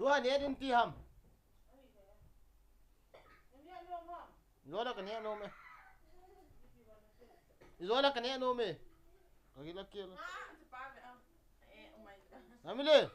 Tuhan dia din tiham. Izola kanya no me. Izola kanya no me. Laki-laki lah. Amile.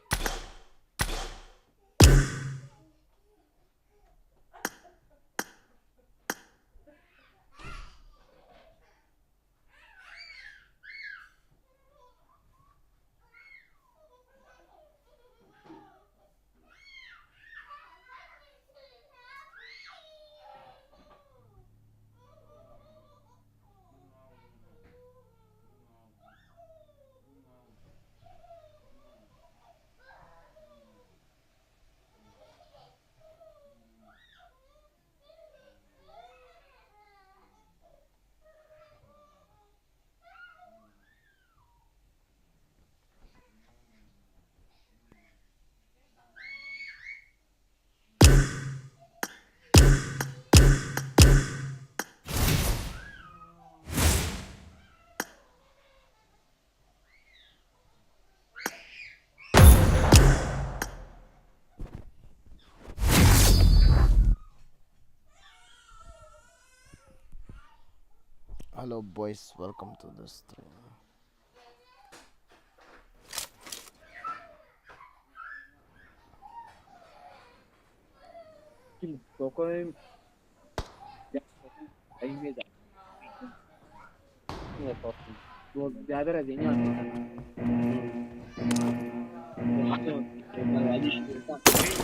Hello boys, welcome to the stream. Pokoknya ini aja. Ini apa? Dua ज़्यादा रहते Team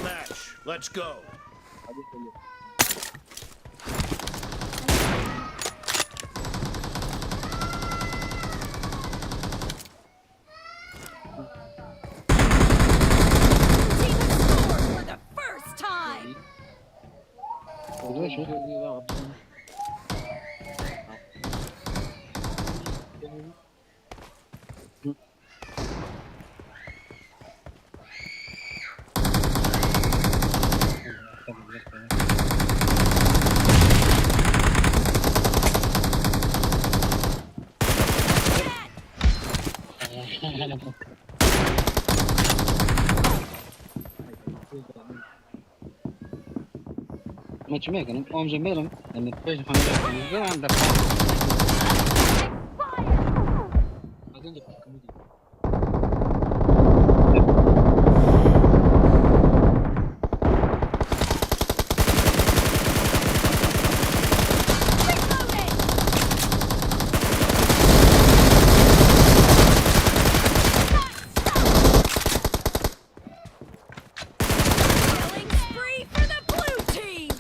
match. Let's go. For the first time. Mas como é que não vamos mesmo? Depois de família, anda. Killing spree for the blue team.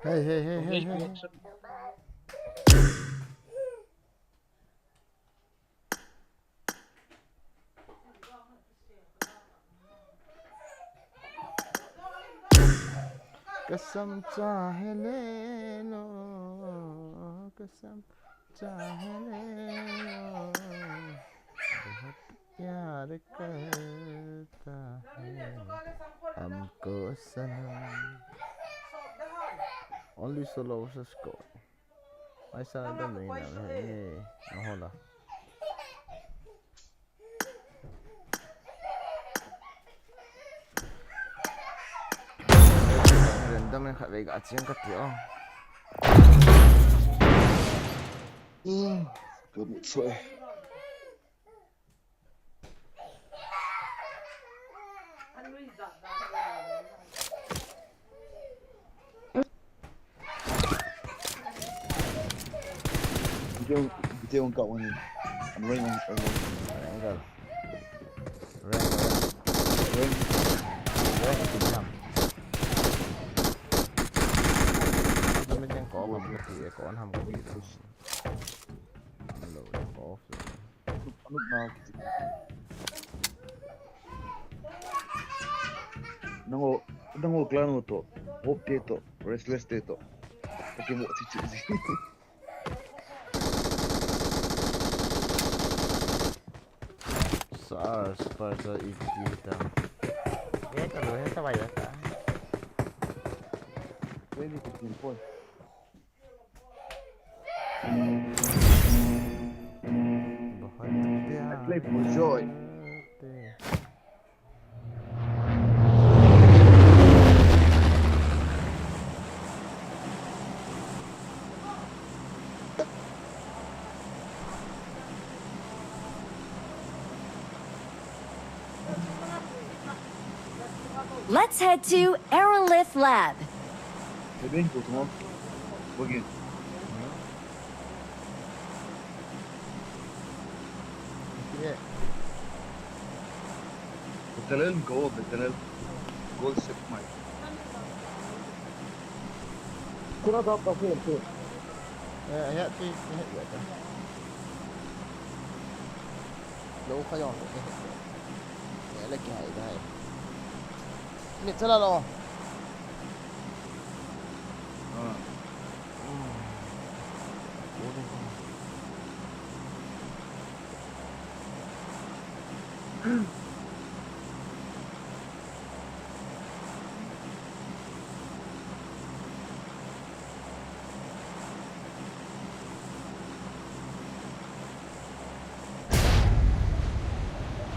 Hey. कसम चाहे ले लो, कसम चाहे ले लो, बहुत प्यार करता है हमको सनम. Only solo versus squad. I saw them doing that. Hey, no, hold on. Random yang kat Vega Aceh yang kata oh. Kabut soy. Video kat mana? I'm running on Angle. Rank. Rank itu jam. Tapi yang kau apa berarti kau ham kau itu. Hello, kau off. Anut na kita. Nango klano to. Okay to. Restless day to. Pakai buat cici. Soal seperti itu. Ya kalau saya tak bayar tak. 2015 pois. I play for joy. Let's head to Aerolith Lab. Bem curto, não? Pouquinho. بتلاقي جوه بتلاقي جوه السيف ماي كنا ضغط فين يأتي لو خيار لك هاي نتلا لو اه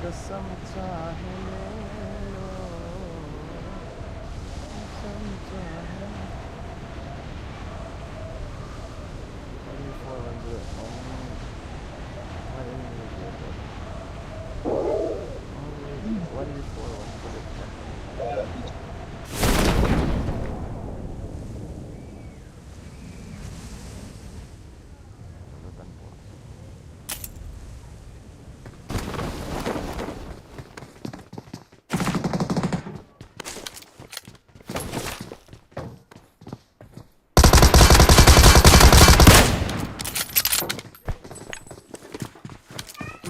कसम चाहे ले लो कसम चाहे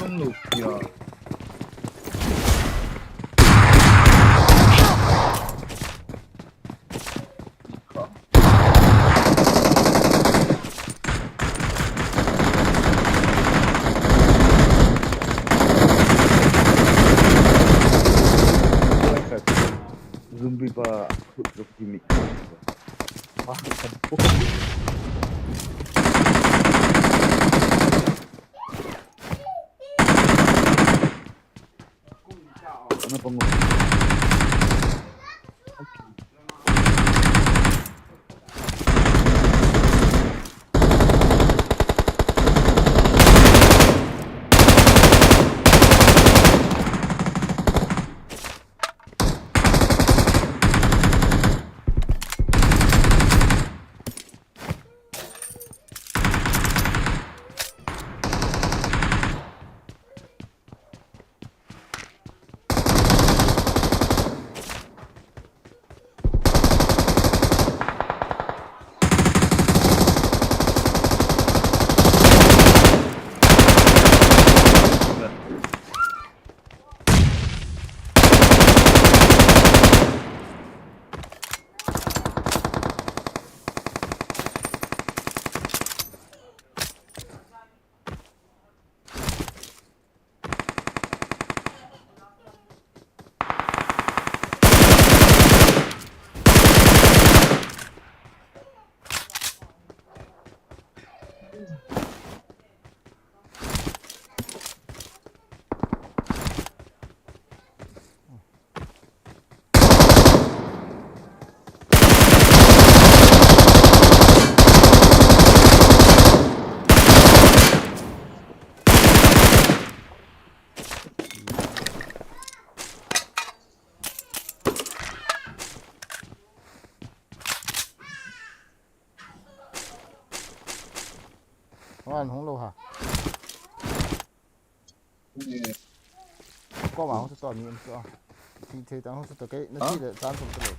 non lo ya Zumbi pa hook gimmick. Ah, ano pa mo? Anh không lâu hả? Có mà không có tao nhìn cho thì tao không có cái nó chỉ để tao không có được.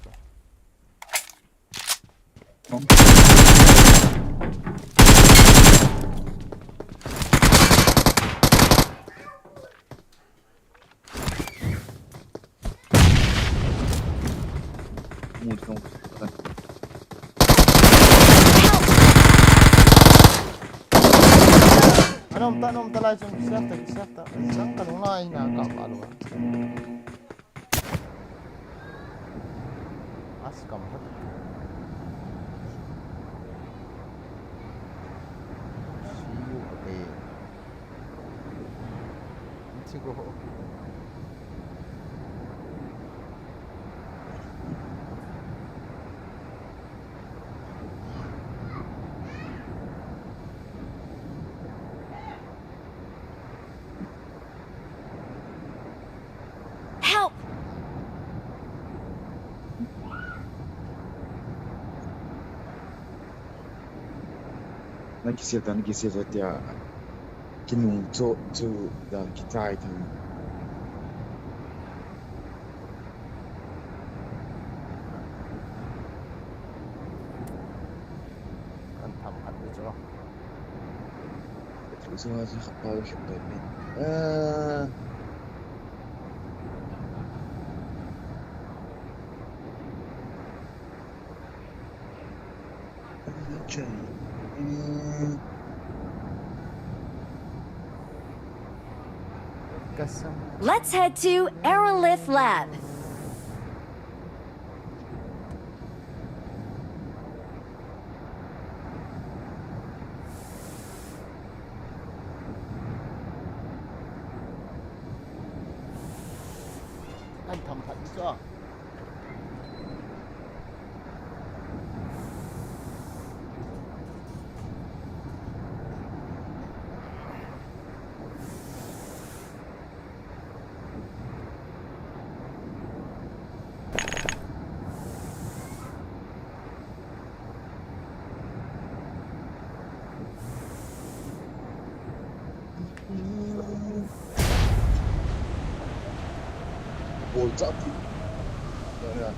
Música. Anom talay sung siya isang kanunay na kapalo. As kam. go. Help! Nagkisiya tiya kinung to the kitai thang. กันทำอัดไปจ้ะ Terus aja kapal syuting. Kasam. Let's head to Aerolith Lab. Anh thầm thận chưa? Ôi chọn thì rồi.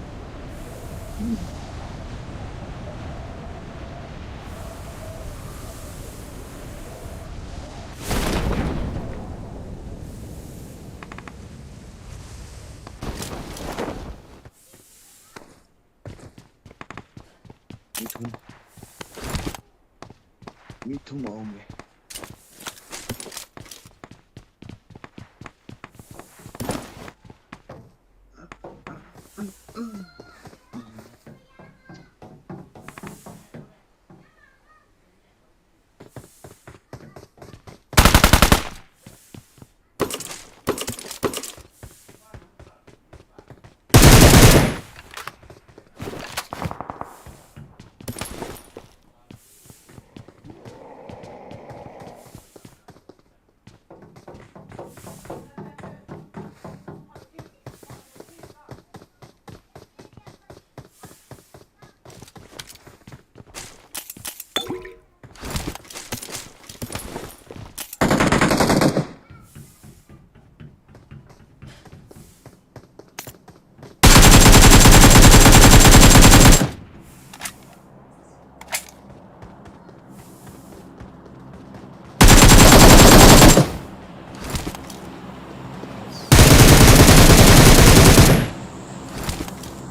Me too mà ông này.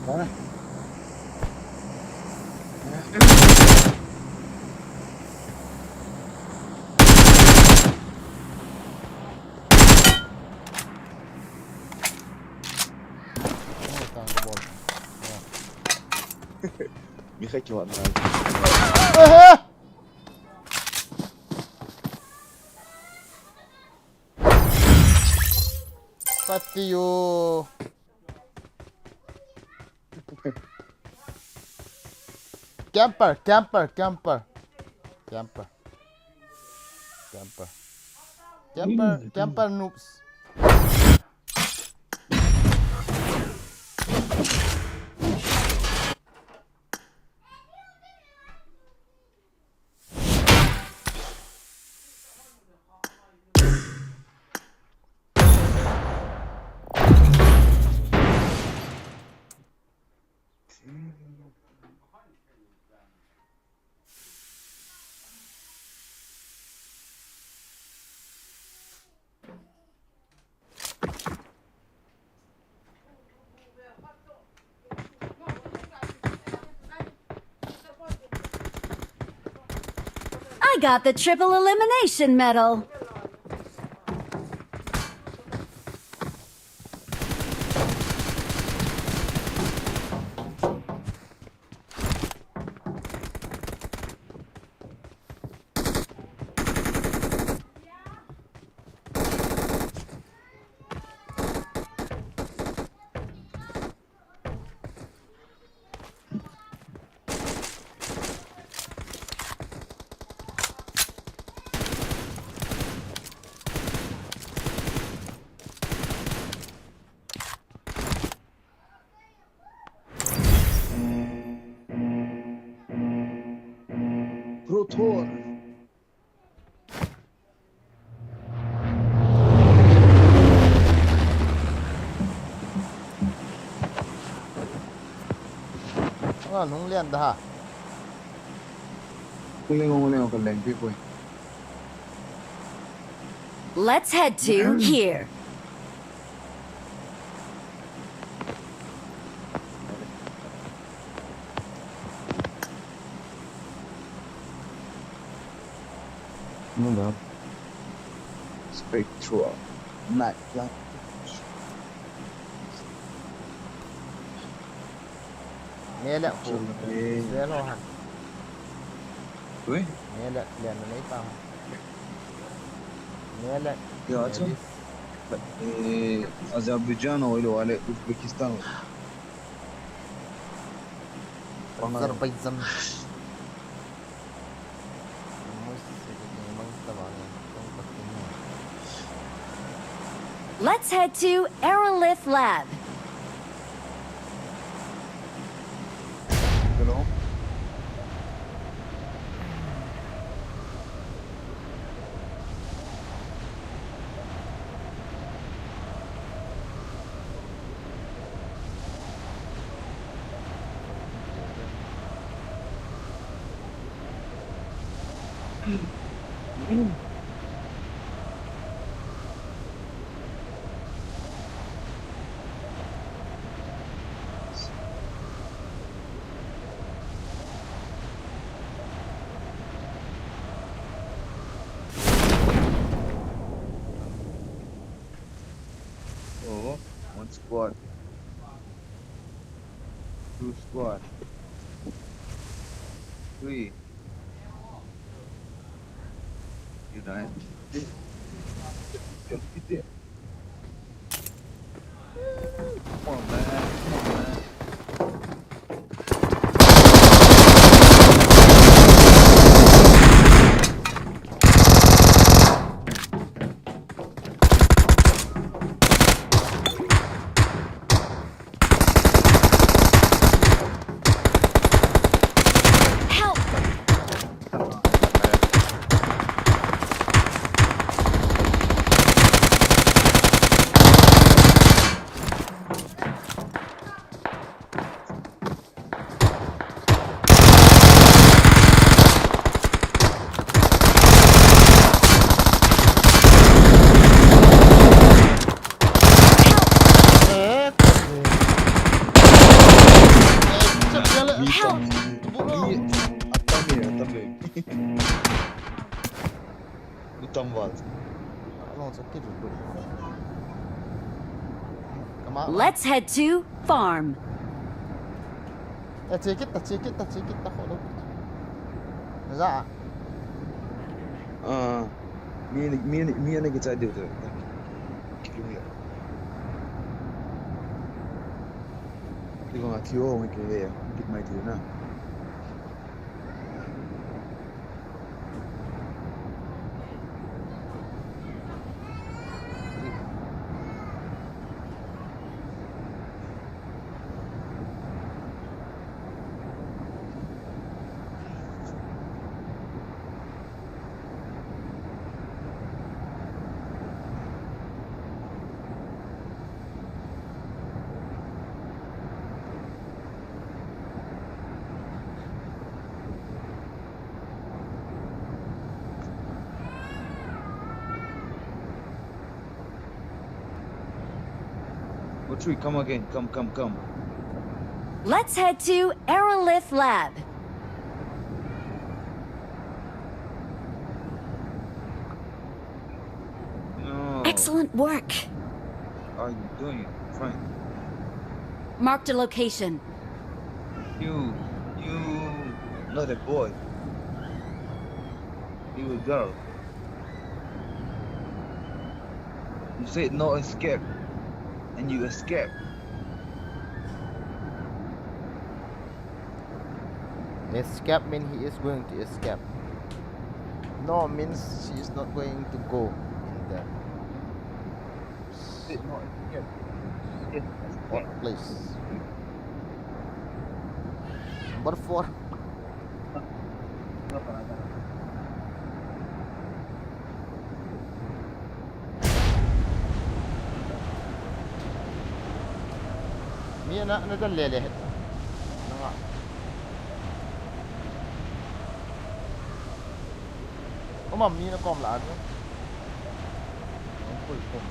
Đó. Mi khách chọn này. Patio. Camper, camper, camper. Camper. Camper. Camper, camper noobs. I got the triple elimination medal. tour. Ngon không liền đó hả? Kuling ka length ko. Let's head to here. Ano ba? Spectral. Night light. Nghe lẹ phụ. Okay. Dễ lo hả? Uy, Nghe lẹ liền là lấy tao. Nghe lẹ. ya açın. Azerbaycan öyle wale Uzbekistan. Azerbaijan. Mới sẽ được mang tao vào này. Không có tiếng nào. Let's head to Aerolith Lab. Hello. Oh, one squad. Two squad. Three. You know. Come on, man. Come on, man. Help! Help! Utanmaz. Long sakit dulu. Kemana? Let's head to farm. Sedikit tak kok. Za. Mie na kita ada tu. Kilo. Kilo ngak kilo ngak kilo ya. Git mai tu na. Tree, come again. Come. Let's head to Aerolith Lab. No. Excellent work. How are you doing? Fine. Marked a location. You, not a boy. You a girl. You said no escape, and you escape. Escape means he is going to escape. No means she is not going to go in there. Said no escape. Yes, What escape. place? Number 4. Mi na dal le het. Nga. Có mi nó com lại nữa. Full com.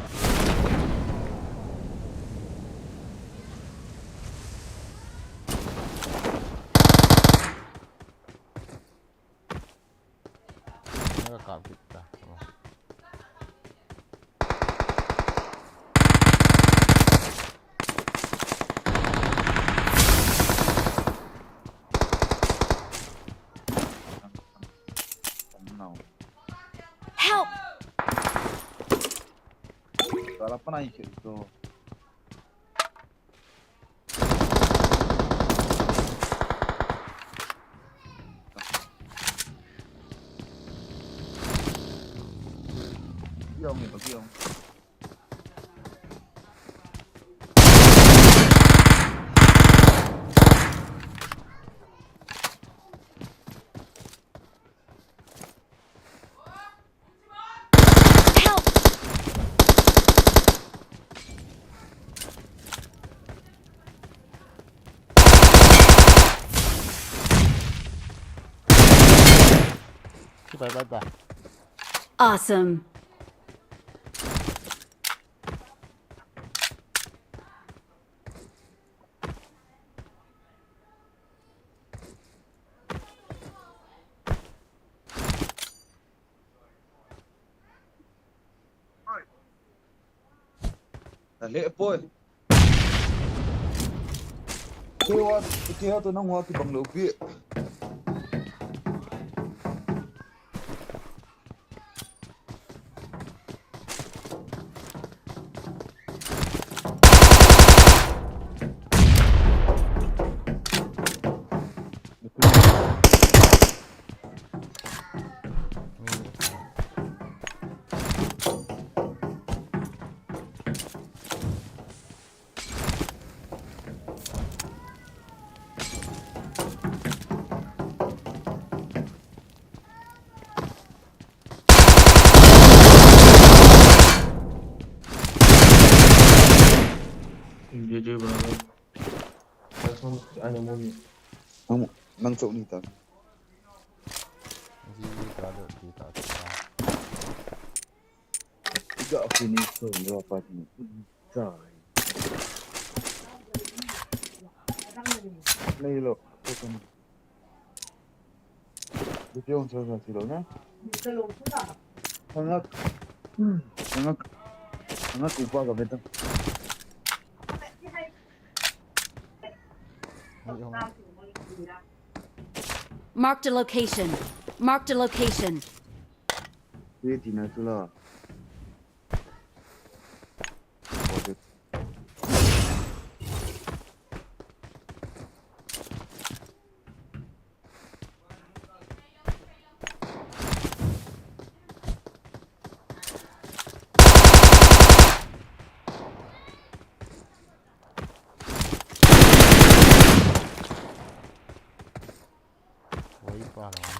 Nó cảm kita. Não. Help! Agora para aí que tô. Ông này có kia không? Help! Bye. Awesome. Lệ bôi. Kêu tôi nông hoa thì bằng lỗ vị. GG brother. That's one animal. Nang chỗ này ta. Ji brother kita. Tiga finish tu berapa ni? Cai. Này lo, tôi không. Được chưa? Cho ra xí đâu nhá. Hangak. Hangak upah cái bên đó. Marked a location. Marked a location. Dia tina tu lah. Woi pa lah.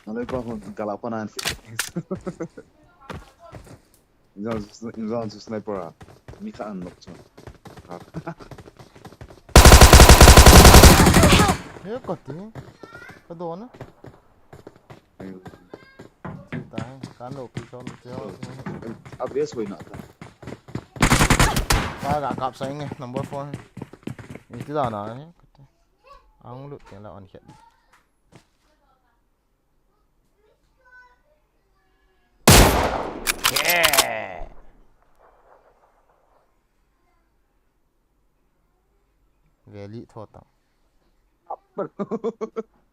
Kalau kau kalapan nanti. Jangan sniper ah. Mika unlock tu. Thế có tí. Có đồ nữa. Kita kan lo pisau pisau. Update boleh nak. Ta đã cặp sang nghe number 4. Ini tidak ada ni. Ang lu yang lawan hit. Yeah. Veli thotang. Apa?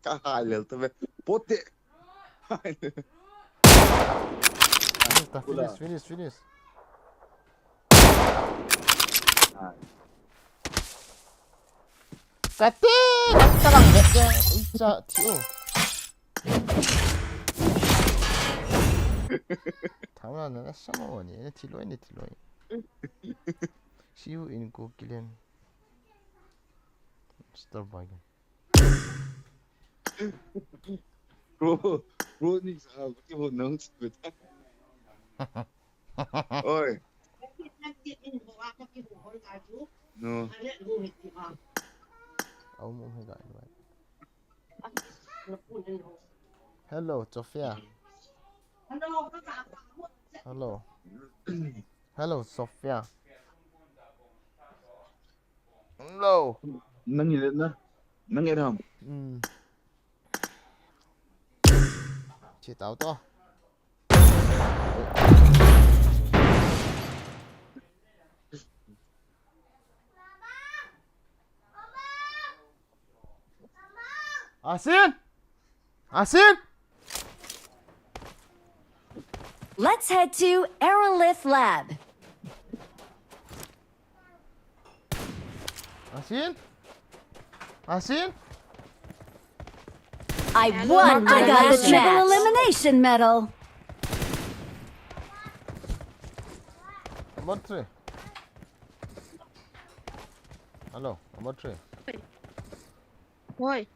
Kahal tu be. Pote. Finish. Kati, kita lang bet ya. Isa tio. Tama na sama wani. Tiloi. Siu in ko kilen. Star bagan. Bro ni sahabat ni pun nang sebut. Oi. No. Ông hay gọi vậy. Hello, Sophia. Hello. Hello, Sophia. Hello. Nang ilan na? Nang Edam. Chị tao to. Asin! Asin! Let's head to Aerolith Lab. Asin? Asin? I won! I got the triple elimination medal. Number 3. Hello, number 3. Ôi,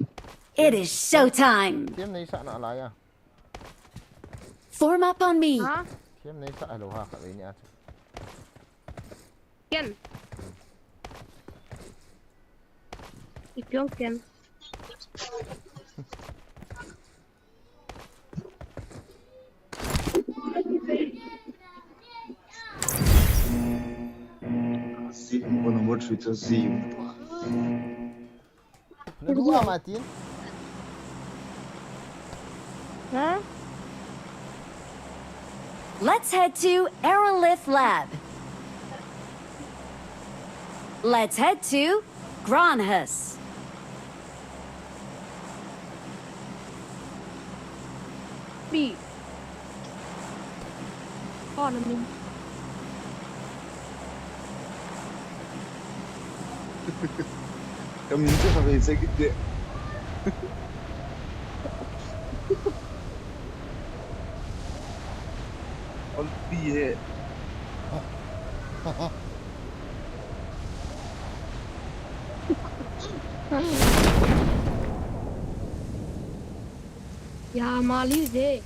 It is showtime. Team này sợ nạ lại à? Form up on me. hả? Team này sợ aloha cả với nhà. Ken. İpyon Ken. Si mo na mo treat si. Nó đua mà Tiến. Hả? Let's head to Aerolith Lab. Let's head to Granhus. Bị. Con là mình. Kami nito sa sa gitna. All piye. Ya mali de.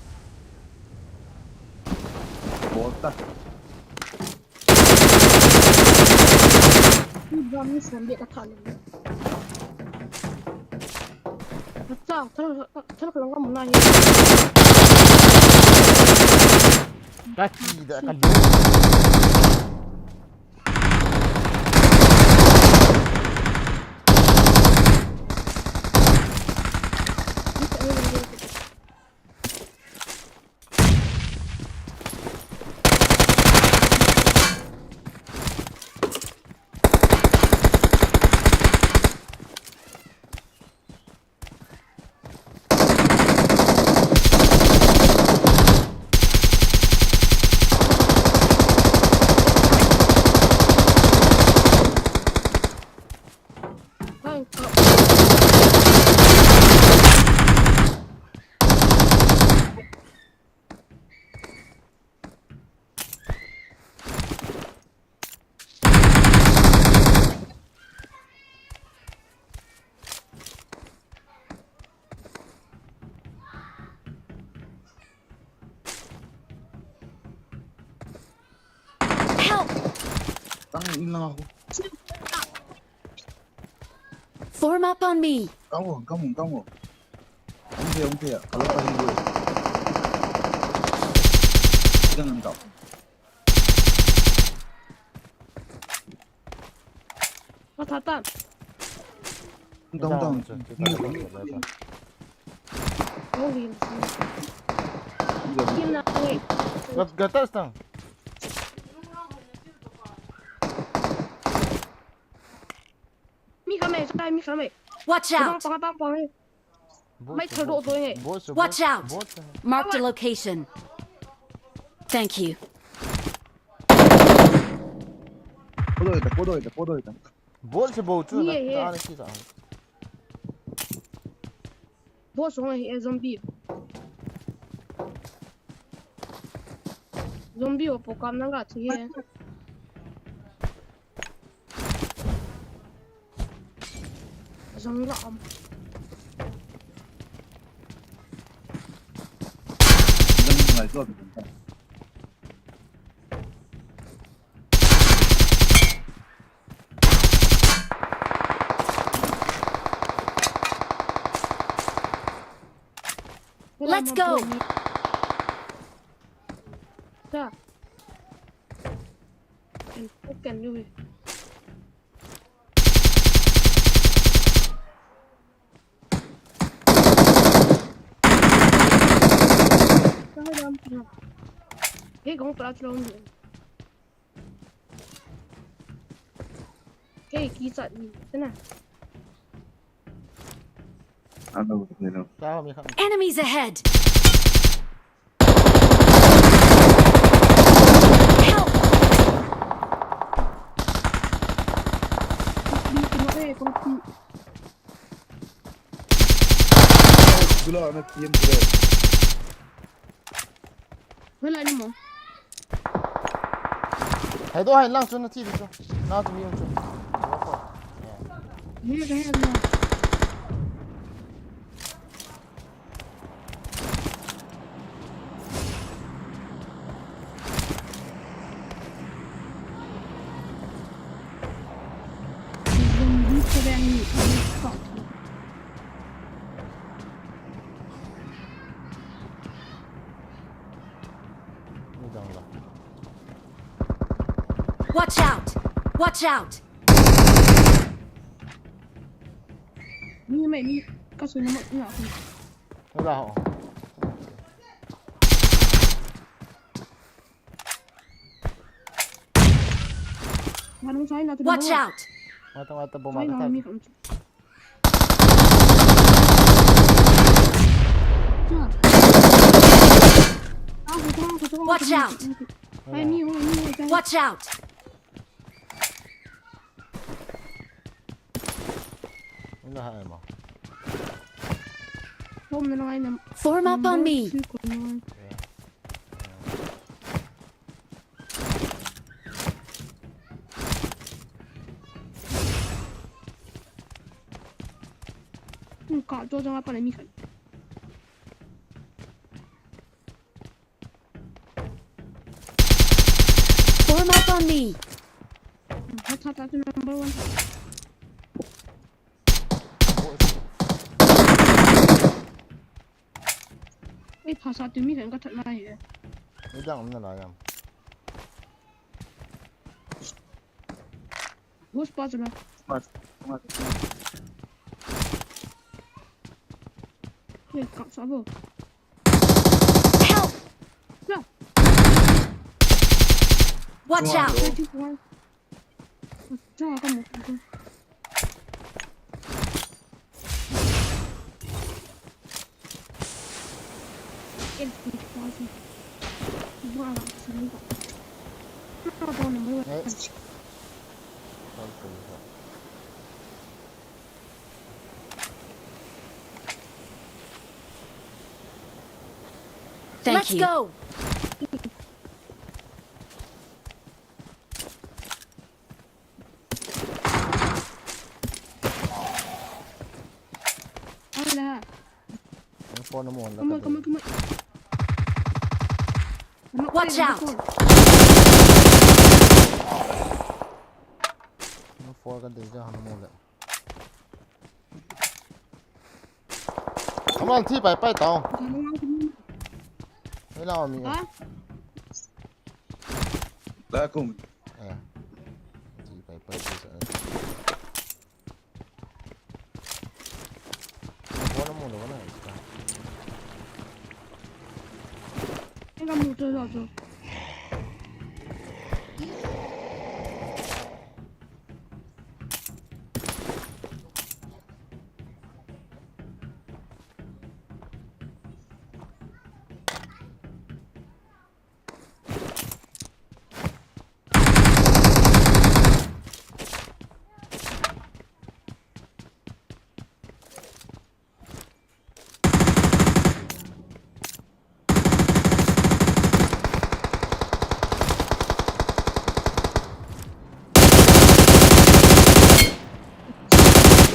Bota. Bom ni sambil kata ni. Betul, terus kalau kamu nanya. Kaki dah akan Help! Tangin lang ako. Form up on me. Kamu. Onti ya. Kalau paling gue. Jangan kau. Tata. Tong. Oh, ini. Gimana? Wait. gatas tang. Mi kami, saya mi kami. Watch Bang, out! bang, bang. Mấy thợ độ rồi này. Watch out! Marked a location. Thank you. Podo itu. Bol se bầu chưa Yeah, yeah. ta này khi sao? Boss này là zombie. Zombie ở phố cam năng cả thế. Zombie lắm. Jangan lagi tu. Let's go. Ra. Cảnh như vậy. Cái con tao cho ông. Cái kỹ thuật gì thế nào? Ano, ano. Sao mi khang Enemies ahead. Help! Đi cái nó về con chị. Gula na team ko. Với lại đi mà. Hai do hai lang chu na chi chu. Na tu mi yong chu. Nghe cái này. Đi cái này đi cọt. Ni dang la. Watch out! Watch out! Như mày đi. Có sự nó mượn nhỏ không? Ni la ho. Mà nó sai nào thì Watch out! Mata mata bo Sai mata. nào mi không? Watch out! Mày mi ơi mi ơi. Watch out! Ni la hai ma. Hôm nay nó ai nằm. Form up on me. Cọ cho ra para mi khẩn. Form up on me. Hot number 1. Ê, thả sao tụi mi khẩn có thật này vậy? Ni dang na la yam. Who's possible? Ê, cọ sao vô? Help! Ra, Watch out! ra chứ không. Ra có một thôi. Em thì có gì? Wow, sao vậy? Nó đâu nằm ở đây? Thank Let's you. go! Ai là? Ang phone mo la. Come on. Watch out! Ang phone ka din ja han mo la. Come on, thi pai tao. Ni la mi. Hả? La kung. À. Thi pai chu sa. Phone mo la na. Em cầm một rồi.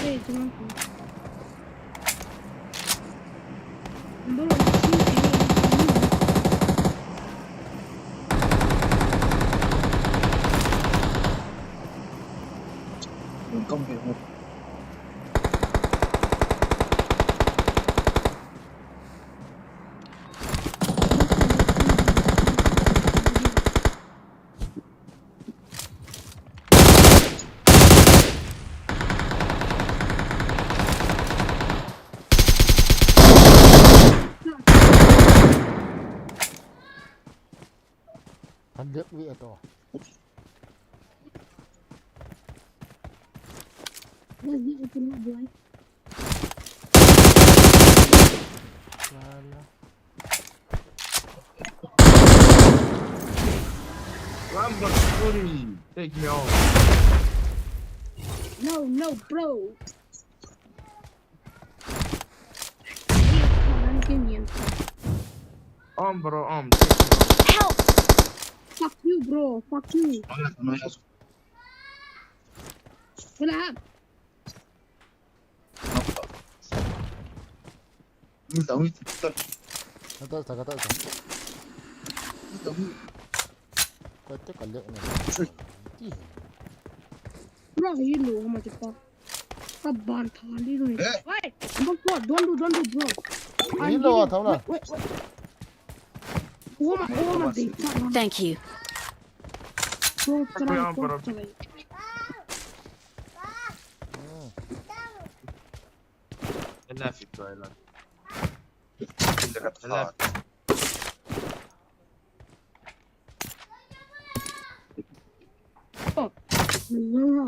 Ê, chúng nó. Bữa rồi xin cái này. Đường công việc một. Kan được vị to. Where's the open up, boy? Lala. Lambert, sorry. Take me out. No, bro. Hey, give me Bro, Help! Fuck you, bro. Fuck you. What up? Kata sa. Kata kalyak na. Ti. Bro, you know how much it costs. Kaban thali rồi. Wait, don't do, bro. Ni lo thau na. Wait. Oh my day. Thank you. Bro, try. لافي تويلات لافي Oh, no.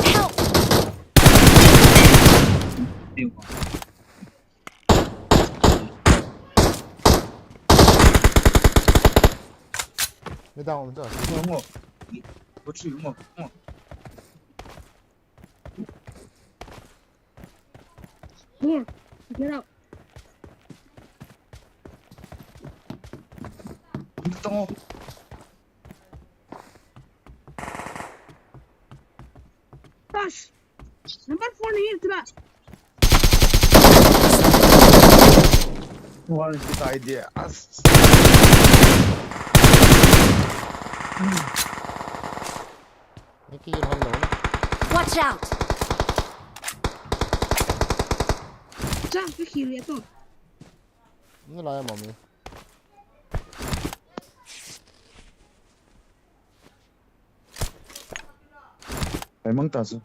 Help! Mới đau rồi. Here, get out. Rush. Number 4 here to that. What is this idea? Cái kia không nổi. Watch out! Cha, cái khí liệt rồi. Nó lại mà mình. Phải mang tazo.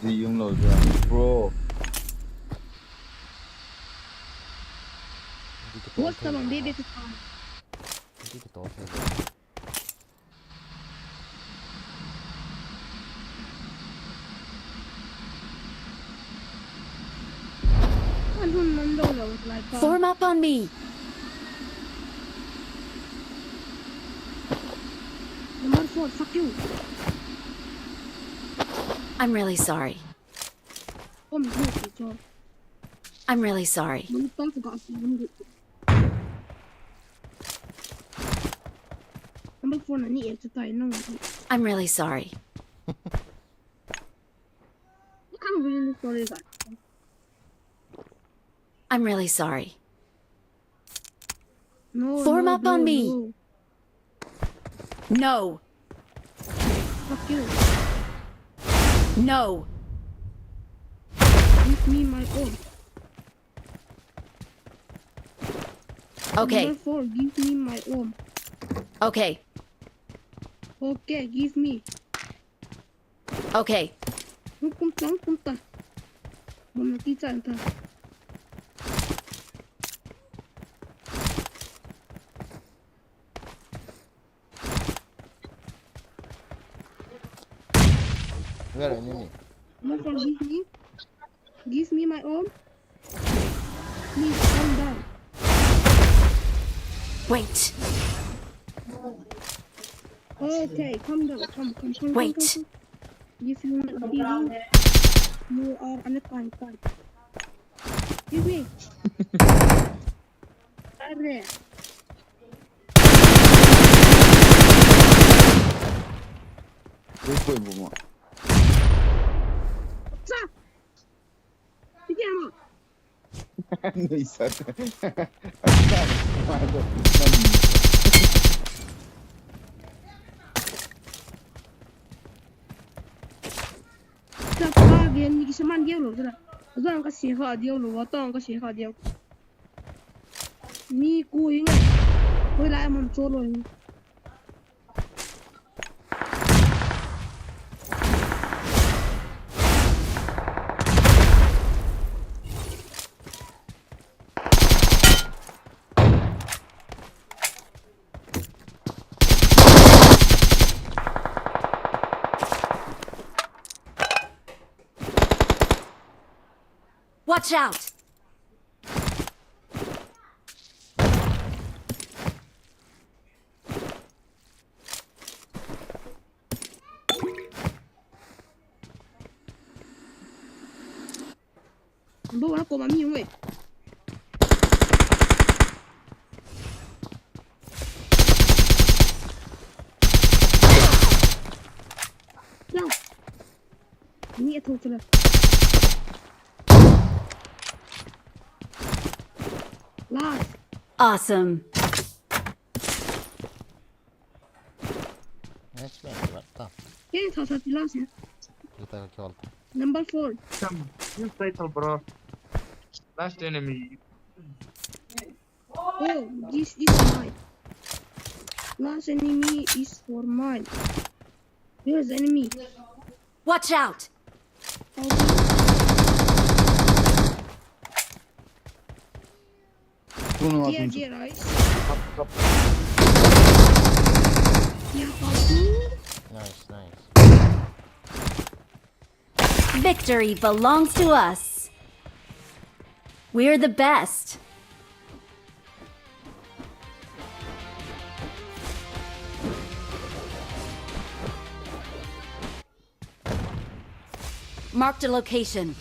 Gì yung lỗi rồi, bro. What's the one they did to time? Đi cái tổ thôi. I don't know like Form up on me. Number 4, fuck you. I'm really sorry. Oh my god, so. I'm really sorry. Mình tao phải gọi gì Number 4 là nhẹ cho tay nó. I'm really sorry. I'm really sorry guys. I'm really sorry. No. Form no, up bro, on me. No. No. Fuck you. No. Give me my own. Okay. Number 4, give me my own. Okay. Okay, give me. Okay. Không ta. Mình là tí chạy ta. Where are enemy? Number 4, give me. Give me my own. Please calm down. Wait. Okay, calm down. Come. Wait. Come. If you want to be rude, you are on the fine. Give me. Right there. Đây quên bụng ạ. Stop. Đi mà. Người sợ. Stop again. Ni kisah man dia loh, sudah. Jangan kasih hak dia loh, atau kasih hak dia. Ni ku ingat. Kau lại mầm trốn rồi. Watch out! Bố nó cô mà mi vậy. Đâu? Nghĩa thôi cho là. Last. Awesome. Nice man, vänta. Kan jag ta så till last? Kita kul. Number 4. Come. You fatal, bro. Last enemy. Oh, this is mine. Last enemy is for mine. Here's the enemy. Watch out! Bunun Dear, altını dear eyes. kap kap. Yeah, Papu. Nice, nice. Victory belongs to us. We're the best. Marked a location.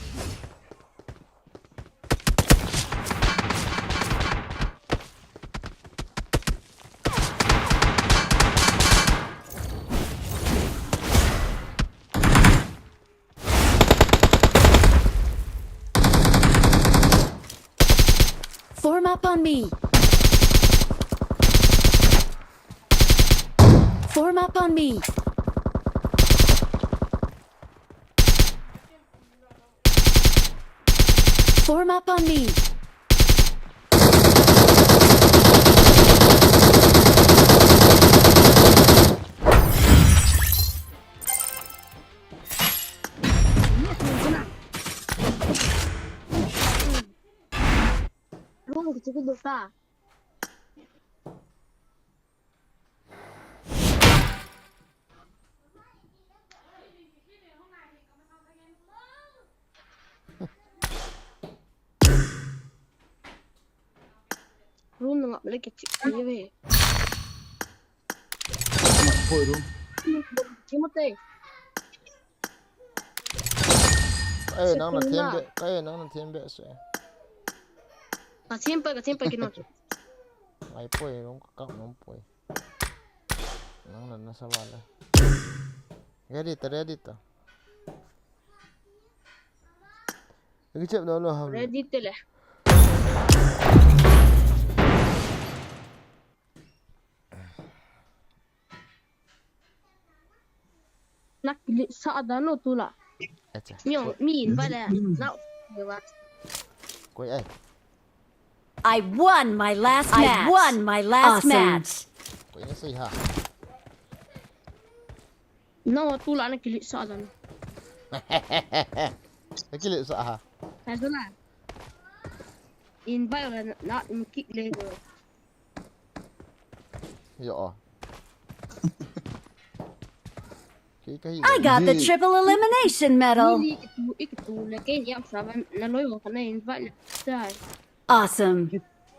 Form up on me. Form up on me. Form up on me. Luôn thì chưa được ta. Luôn là ngọc lấy cái chữ như vậy. Thôi đúng. Chỉ một tay. Ê, nó là thiên bệ, cái nó là thiên bệ sẽ. Cả thiên bay cái nó. Mày bôi nó có cộng nó bôi. Nó là nó sao vậy? Ready ta. Cái chip đó là hầm. Ready tele. Nak saat dah no tu lah. Acha. Min pada. Nak. Lewat. Quay ai. I won my last match. I won my last match. Quay nó xây hả? No tu lah nak kilik saat dah. Cái liệu sợ hả? Hay tu lah. Invite lah nak kick level. Dạ. I got the triple elimination medal. Itu lagi yang sama naloi ko kana invite lah. Awesome.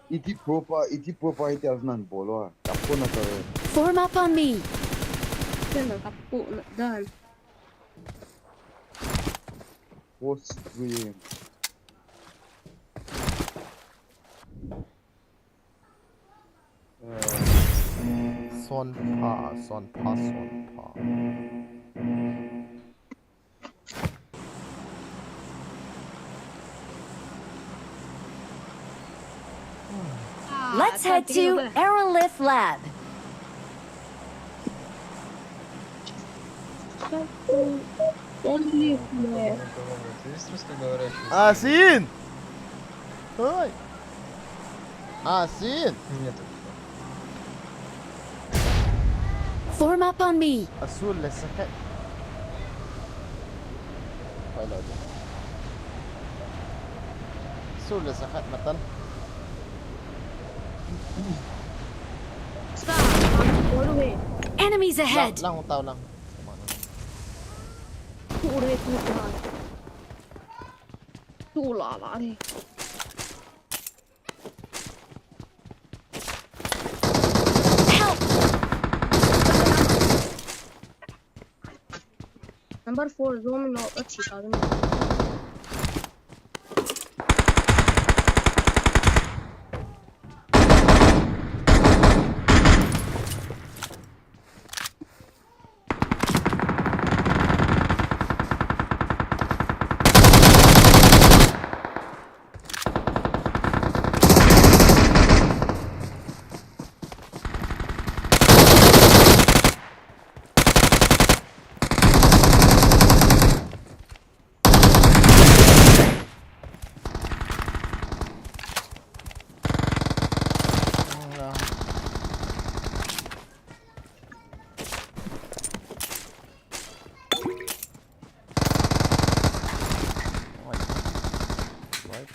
Iti propa iti aznan bolo. Kapko na tayo. Form up on me. Kena kapu nak dan. Post stream. Son pa. Let's head to Aerolith Lab. Асин! Ой! Асин! Form up on me. Asul للسكت. Asul للسكت مثلا. Enemies ahead. Lang tao lang. Tụ lọ lọ đi. Help! Number 4 zoom nó ở chỉ có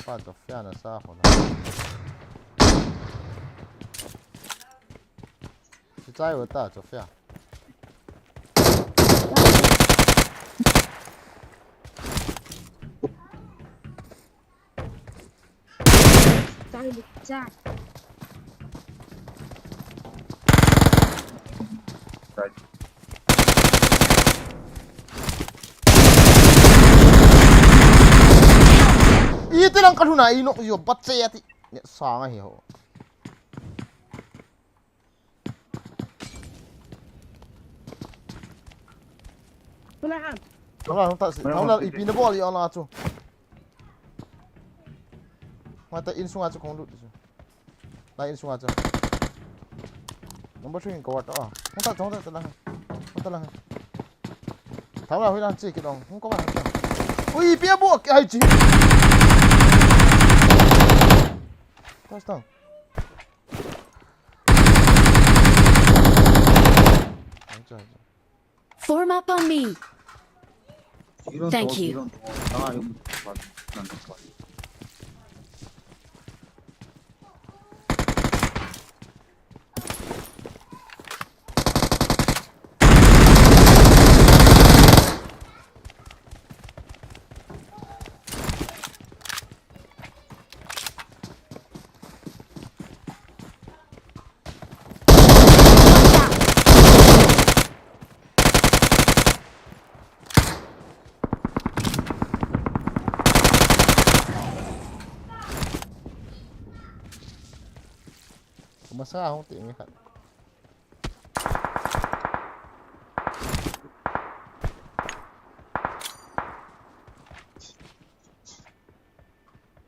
part of Fiana Saho. Chị trai ở ta cho Fia. Trai được ra. Ito lang kanuna ino yo batse ati. Sanga hiho. Tunahan. Tawla ta tawla ipina bol yo la chu. Mata in sunga chu kong lu chu. La in sunga chu. Number 3 ko ta. Hong ta lang. Hong ta lang. Tawla hui lan chi ki dong. Hong ko ba. Ui bia bo ai chi. Touchdown. Form up on me. Thank you. Masa không tiện như vậy.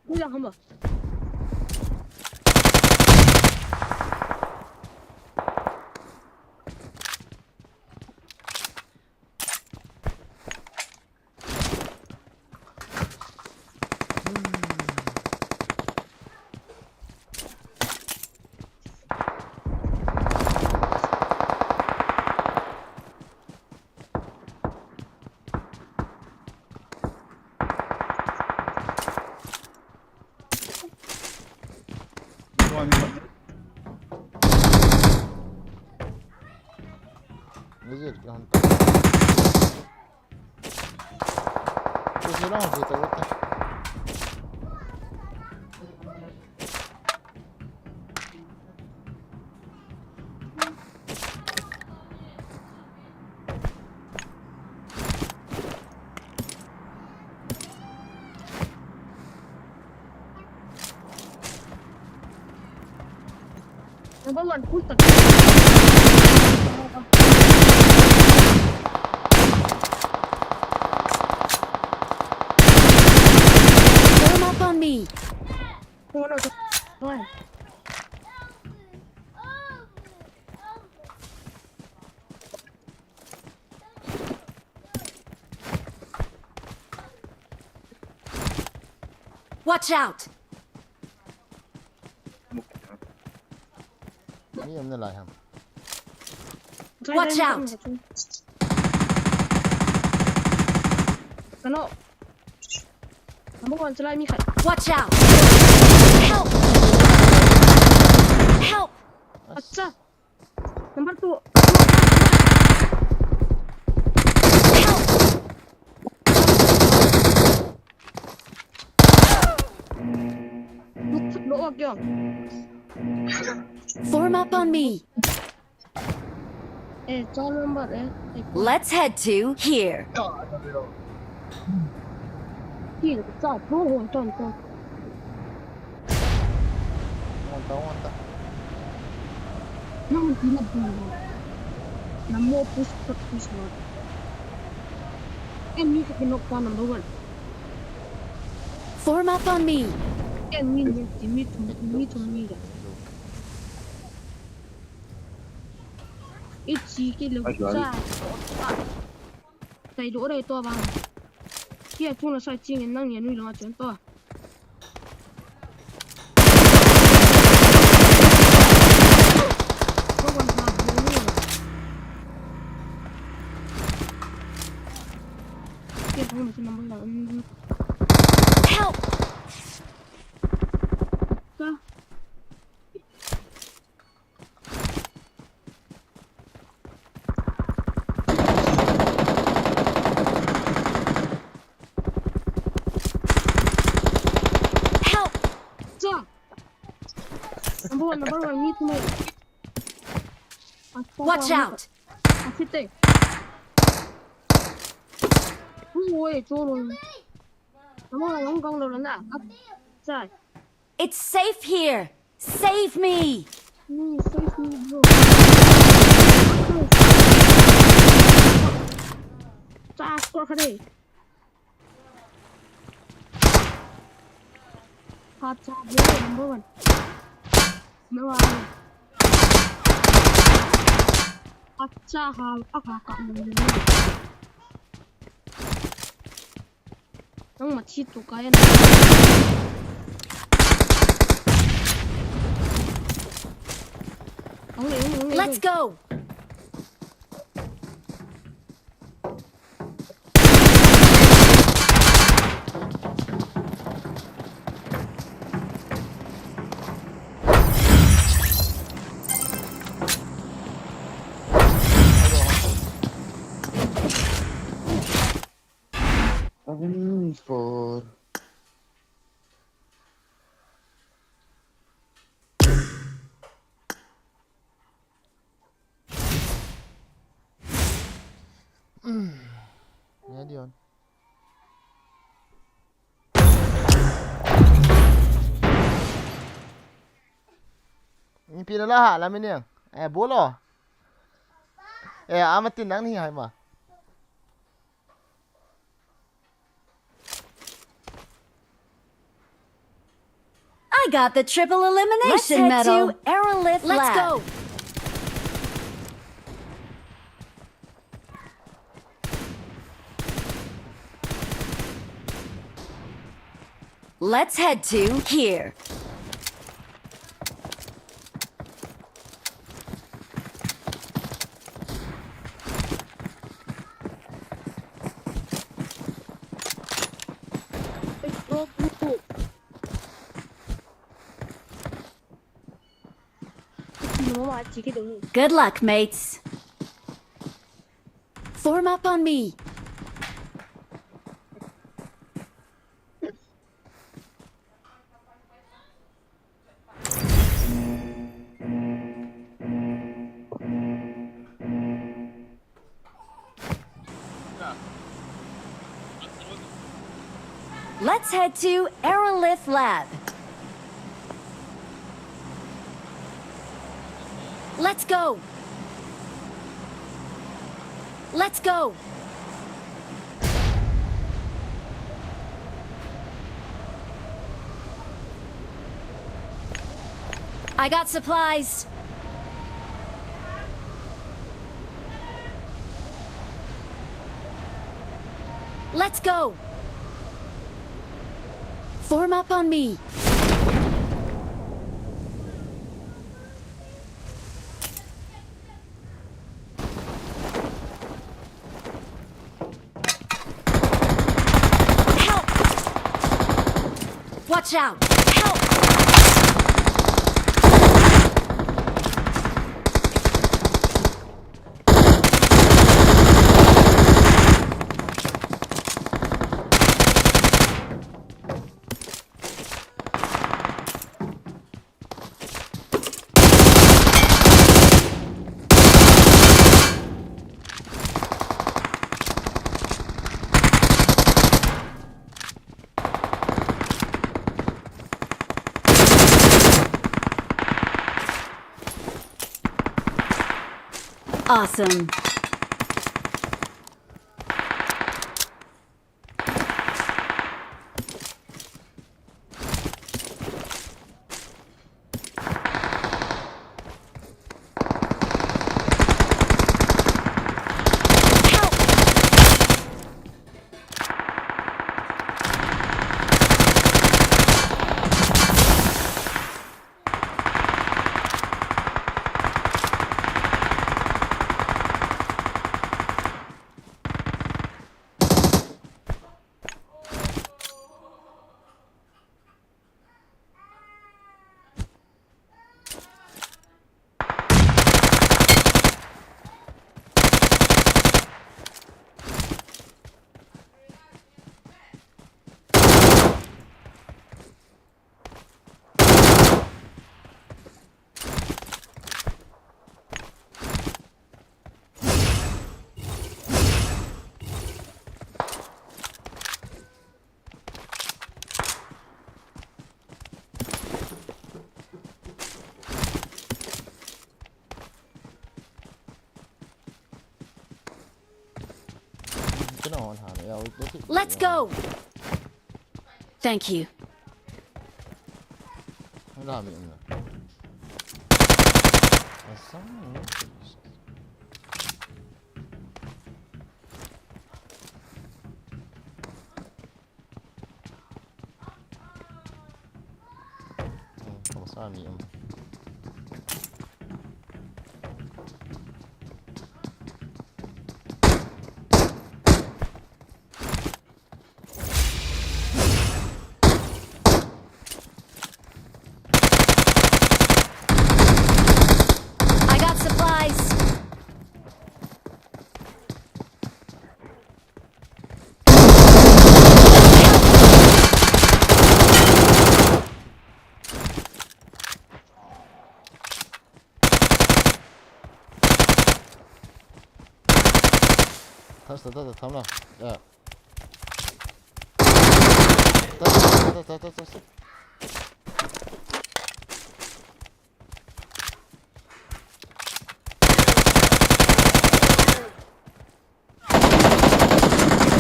Ui là không à? Legit kan. Terus lang kita utak. Number 1 push tak. Form up on me. Không đâu thôi. Watch out. Ni em lại ham. Watch out. Ano? Number 1 sila mi khai. Watch out. Help. Help. Acha. Number 2. Help. chưa? Form up on me. Ê, cho luôn bật đấy. Let's head to here. Thì là cái pro hoàn toàn con. Mantap. Nó không chỉ là bù. Nó mua push rồi. Em như cái knock down number 1. Form up on me. Em nhìn chỉ mi thùng mi rồi. Ít chỉ cái lực ra. Tay đổ đây to bằng. Kia chung là sai chi người năng nhận nuôi nó chuẩn to. Có còn hạt nữa nữa. Kia chung là năm mươi là Help! Cơ. Help! Cha. Number one, meet me. Watch out! Afite. Ui, chỗ rồi. Number one, không công đâu nè. Cha. It's safe here. Save me! Save me, bro. Cha, score ka đi. Hot cha, bro, number one. Number one. Hot cha, Nang machito kaya na. Let's go! For Ni Dion. Ni pinalaha lamin yang. Bolo. Amatin nang ni hai ma. I got the triple elimination medal. To Aerolift Let's Lab. Go. Let's head to here. Good luck, mates. Form up on me. Let's head to Aerolift Lab. Let's go. Let's go. I got supplies. Let's go. Form up on me. Help! Watch out! Help! Awesome. Let's go. Thank you. I got supplies.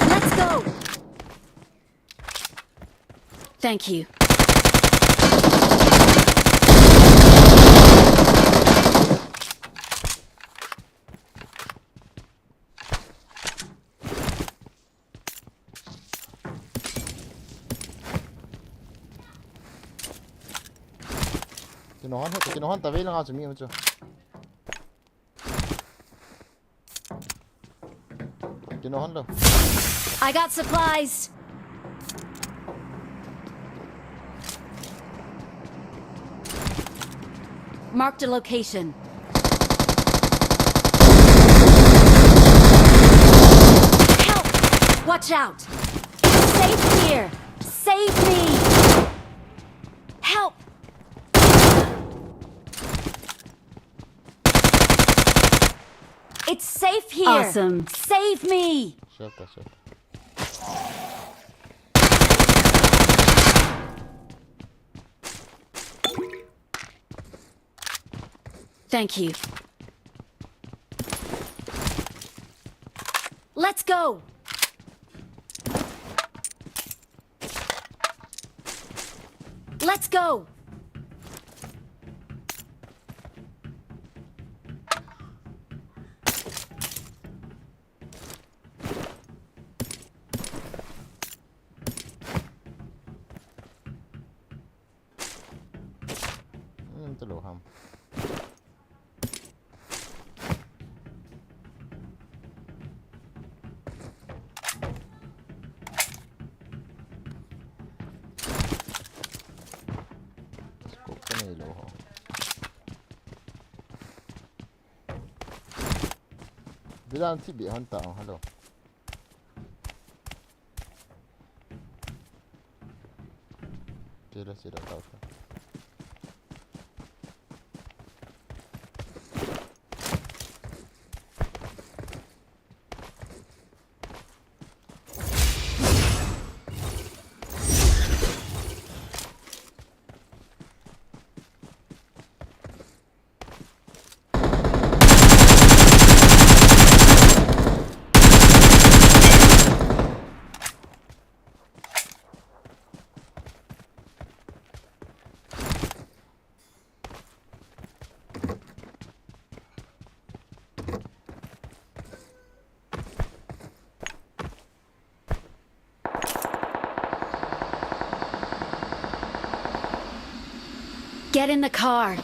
Let's go. Thank you. I got supplies. Marked a location. Help! Watch out! It's safe here! Save me! Help! It's safe here! Awesome! Save me! Thank you. Let's go! Let's go! Bilang tibi hantar hello. Sudah tahu. Get in the car.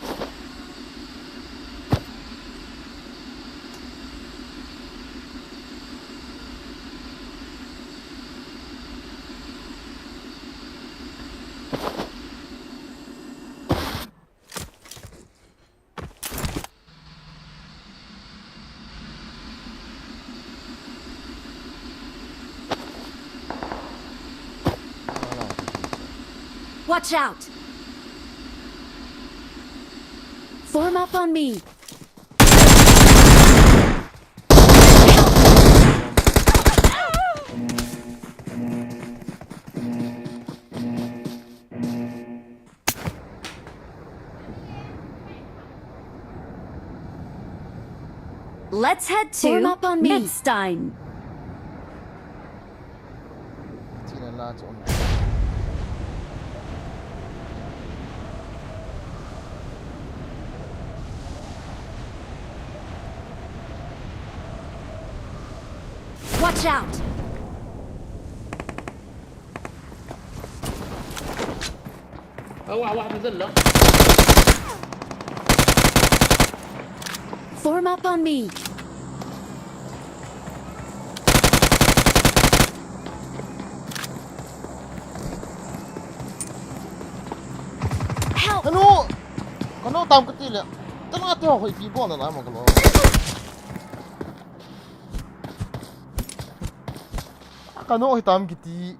Watch out! Form up on me. Let's head to Form up on me. Midstein. Tina lads on. Watch out! واحد نزل له. Form up on me. Help! Kano tam ketile. Tengah tu aku ibu pun nak mau kalau. Kano hitam kiti.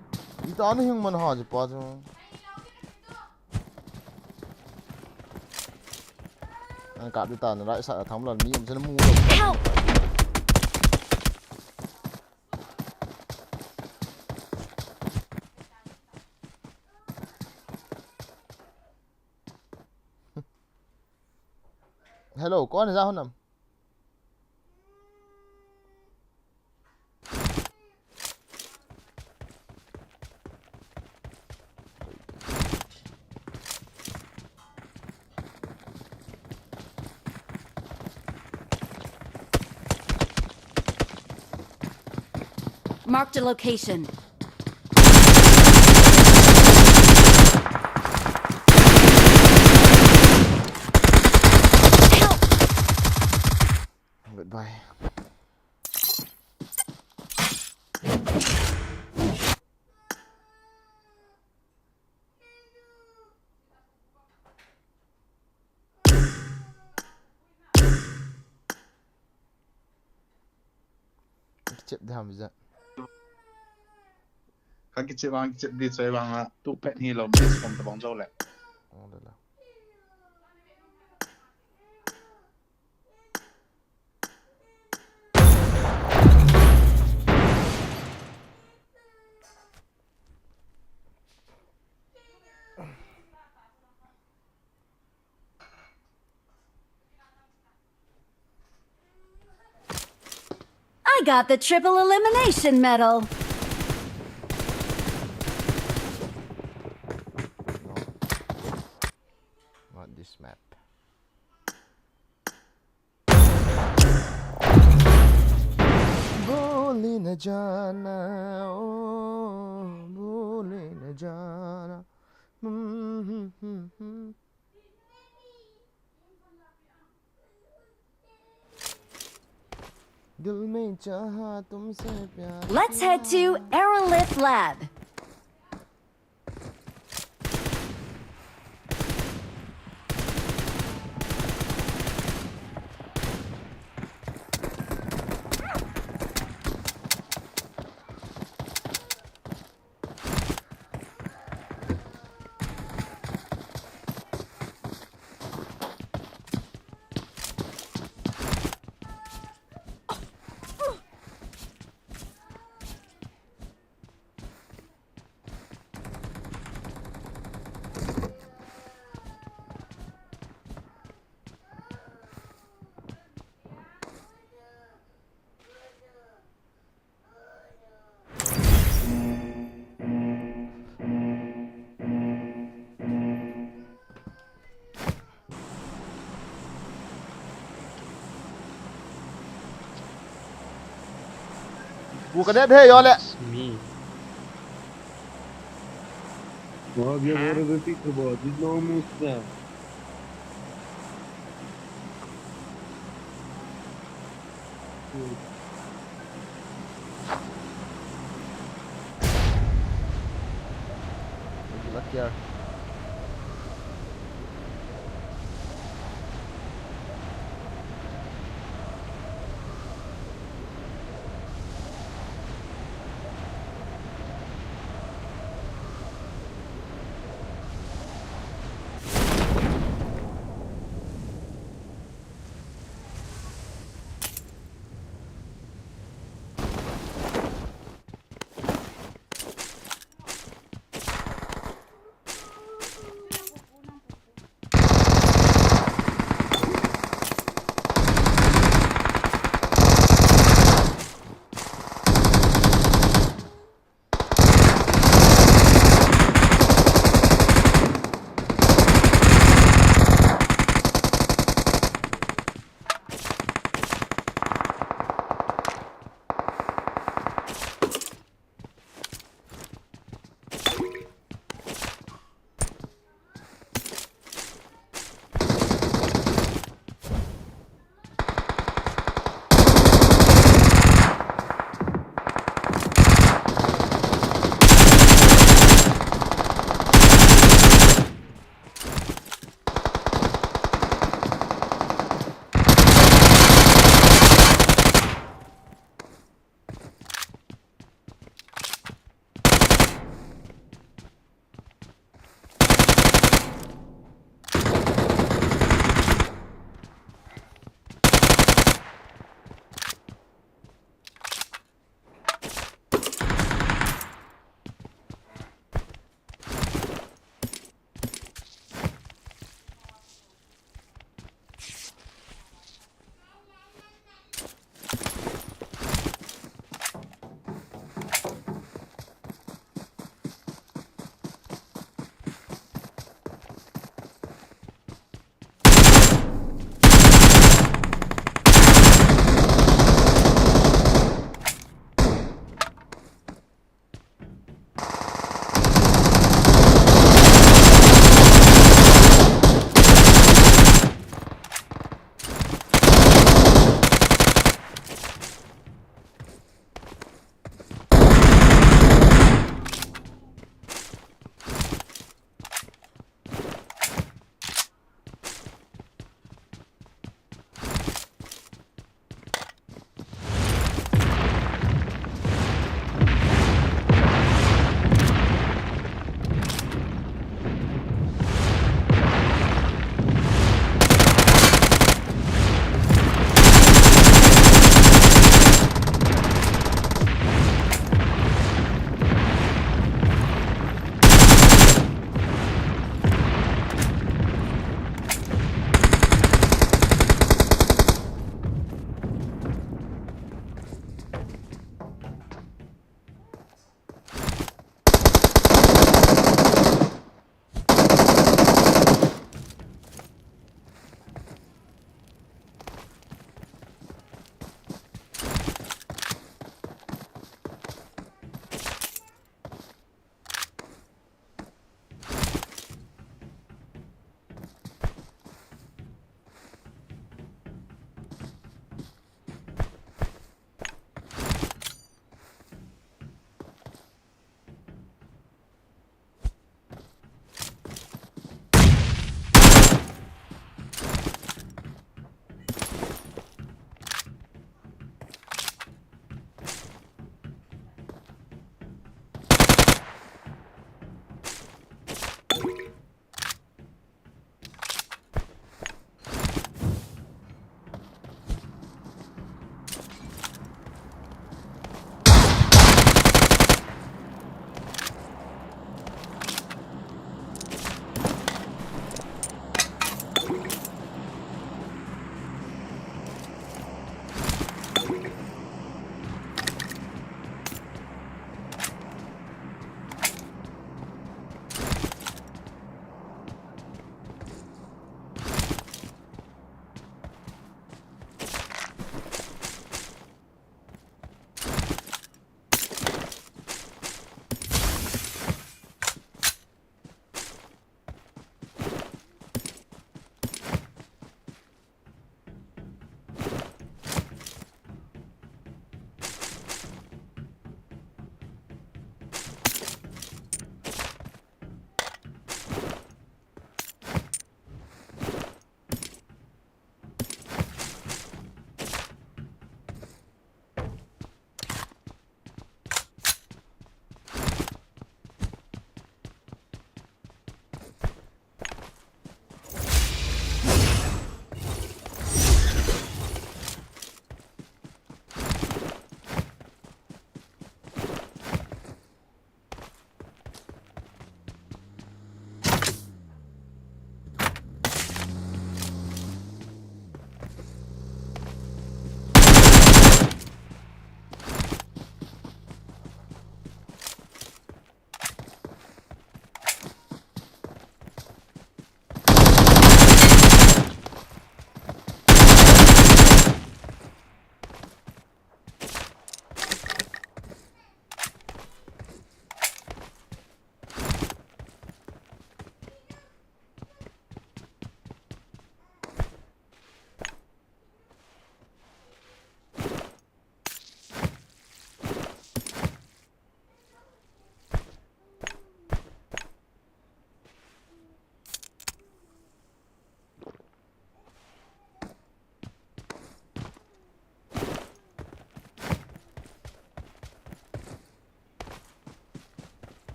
Itu anu yang mana haji paju. Angkat di tanah, rai saat tham lan ni macam mu. Help! Hello, कौन है जाहो नाम? Marked a location. Goodbye. Chip dah bisa. Kaki cip bang cip di saya bang tu pet ni lo bis from tabang jauh leh. Oh dah lah. I got the triple elimination medal. No. Not this map. Boleh na jana, oh, boleh na jana. दिल में चाहा तुमसे प्यार. Let's head to Aerolift Lab. Bukan dia deh ya le. Me. Abi ya bu arada fikri bu. Biz namus da. Good luck here.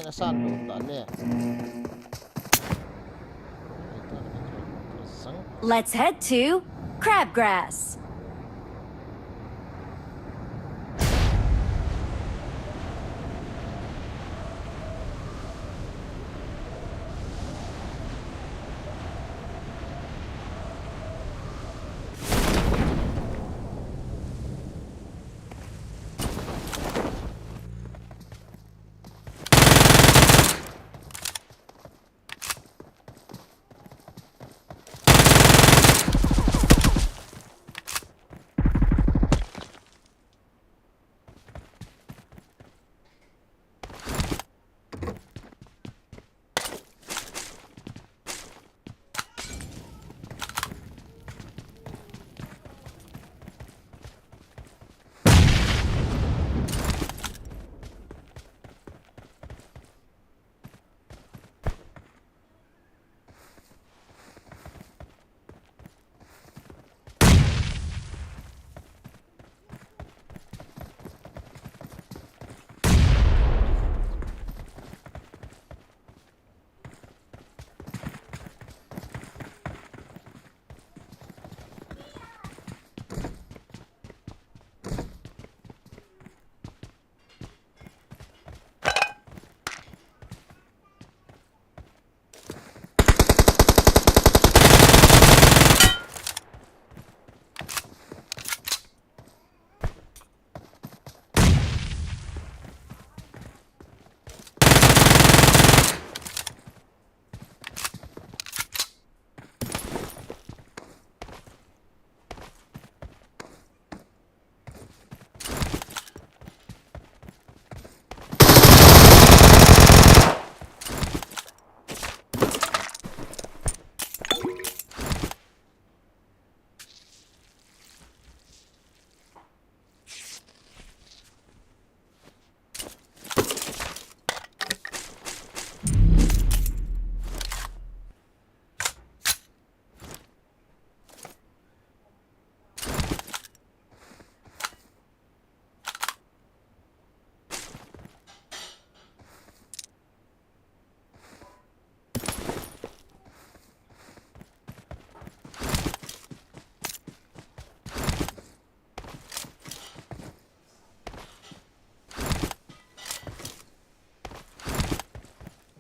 na san lo ta ne Let's head to Crabgrass.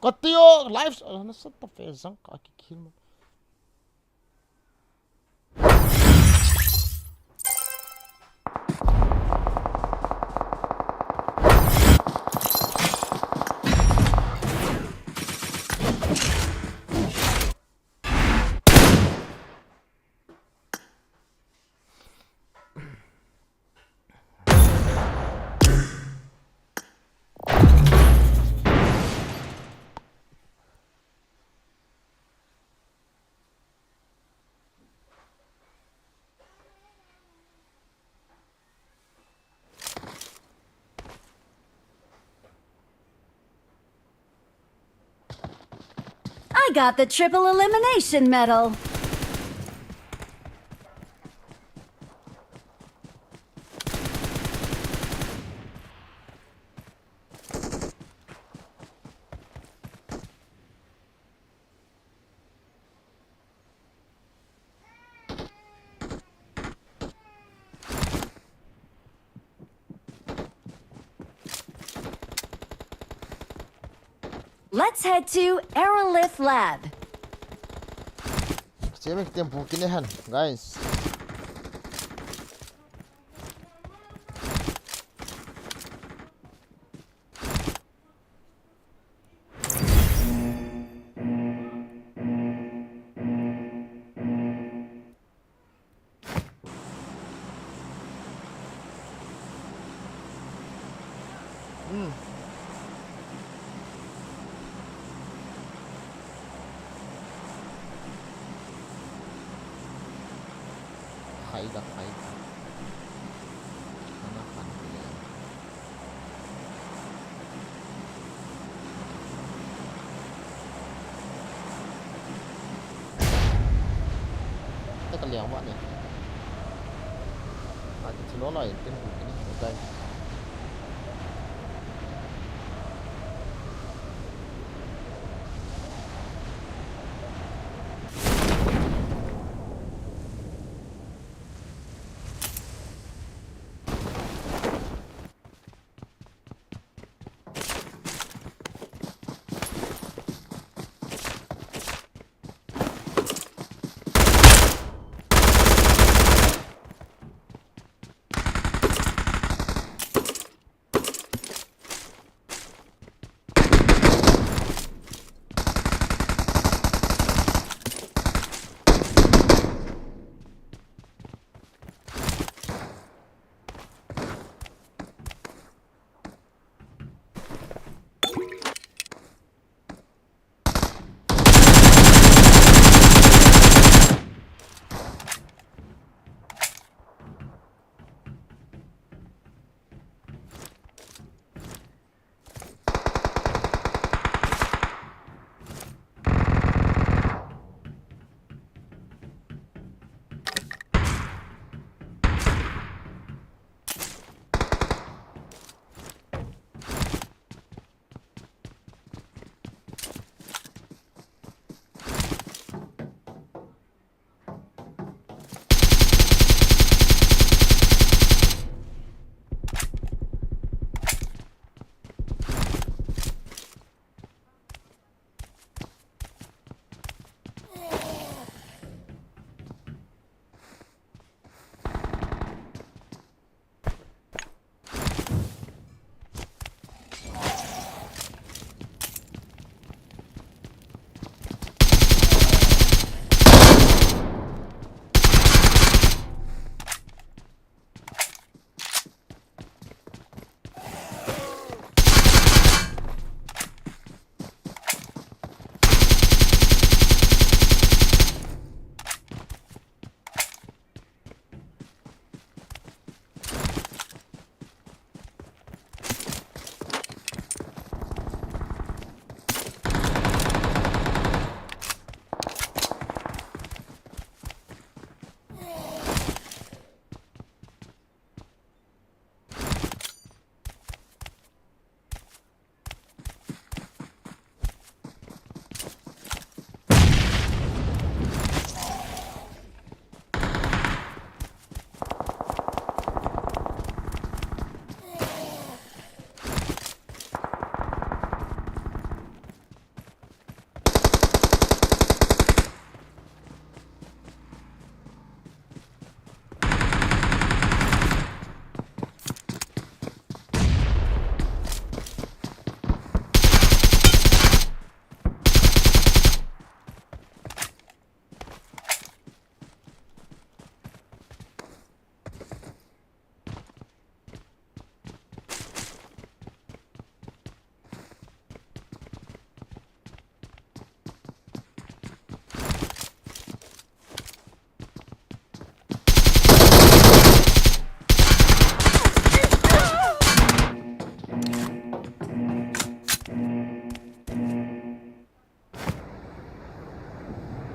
Katio lives nasa ta fezang kaki kill mo I got the triple elimination medal. Let's head to Aerolith Lab. Siya tempo kinahan guys Kaiga hanapan ko yan teka liang wa nih ada celolo ya tempo ini guys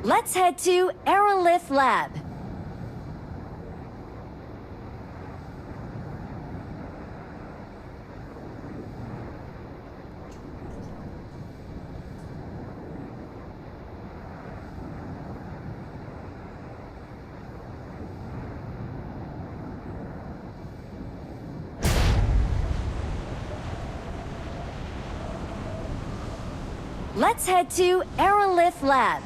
Let's head to Aerolith Lab. Let's head to Aerolith Lab.